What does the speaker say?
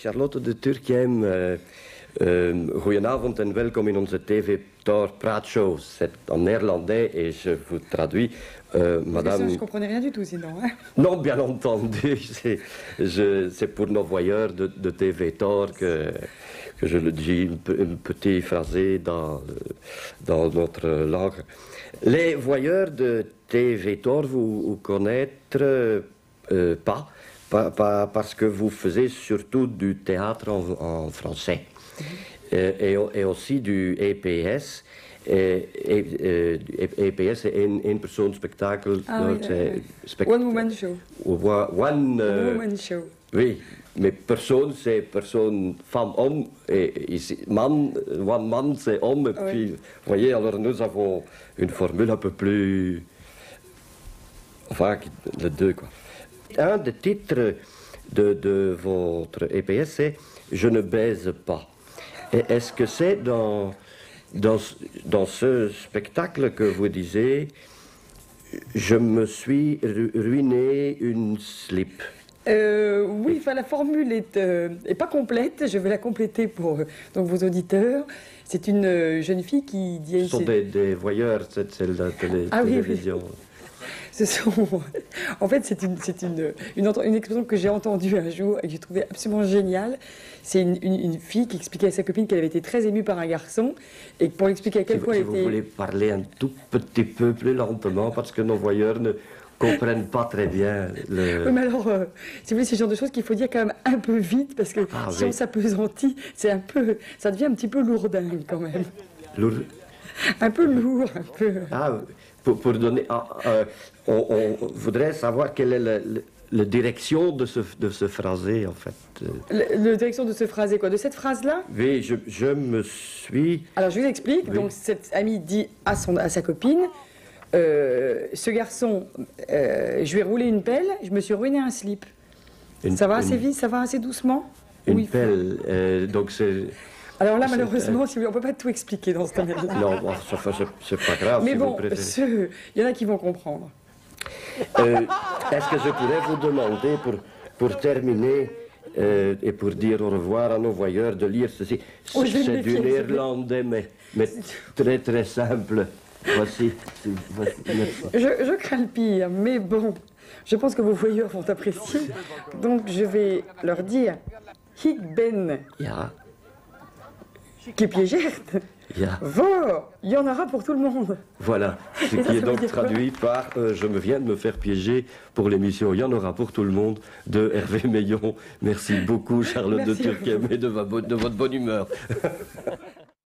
Charlotte de Turckheim, goedenavond en welkom in onze TV Tor Praatshow. C'est en néerlandais et je vous traduis. Madame... Je comprenais rien du tout sinon. Hein? Non, bien entendu, c'est pour nos voyeurs de TV Tor que je le dis un petit phrasé dans notre langue. Les voyeurs de TV Tor vous connaître pas. Parce que vous faisiez surtout du théâtre en français et aussi du EPS. EPS c'est un persoon spektakel. One Woman Show. One Woman Show. Oui, mais personne c'est personne, femme, homme, et ici, man, one man c'est homme, et puis, vous voyez, alors nous avons une formule un peu plus. Enfin, les deux, quoi. Un des titres de votre EPS, c'est « Je ne baise pas ». Est-ce que c'est dans ce spectacle que vous disiez « Je me suis ruiné une slip ». Oui, enfin la formule est pas complète, je vais la compléter pour donc, vos auditeurs. C'est une jeune fille qui dit... Ce sont des voyeurs, c'est la télévision. Oui. En fait, c'est une expression que j'ai entendue un jour et que j'ai trouvée absolument géniale. C'est une fille qui expliquait à sa copine qu'elle avait été très émue par un garçon et pour expliquer à quel point elle était... Si vous voulez parler un tout petit peu plus lentement parce que nos voyeurs ne comprennent pas très bien le... Oui, mais alors, si vous voulez, c'est le genre de choses qu'il faut dire quand même un peu vite parce que si on s'appesantit, ça devient un petit peu lourdingue quand même. Un peu lourd, un peu... Ah, pour donner... on voudrait savoir quelle est la direction de ce phrasé, en fait. La direction de ce phrasé, quoi? De cette phrase-là? Oui, je me suis... Alors, je vous explique. Oui. Donc, cette amie dit à sa copine, ce garçon, je lui ai roulé une pelle, je me suis ruiné un slip. Ça va assez vite, ça va assez doucement? Une pelle, donc c'est... Alors là, malheureusement, on ne peut pas tout expliquer dans ce domaine-là. Non, bon, c'est pas grave. Mais si bon, il y en a qui vont comprendre. Est-ce que je pourrais vous demander, pour terminer, et pour dire au revoir à nos voyeurs, de lire ceci? C'est du néerlandais, mais très très simple. Voici. Je crains le pire, mais bon, je pense que vos voyeurs vont apprécier. Donc je vais leur dire « Ik ben ». Ja. Kiepjegert. Ja. Il y en aura pour tout le monde. Voilà, ce qui est donc traduit par je me viens de me faire piéger pour l'émission Il y en aura pour tout le monde de Hervé Meillon. Merci beaucoup Charlotte de Turckheim et de votre bonne humeur.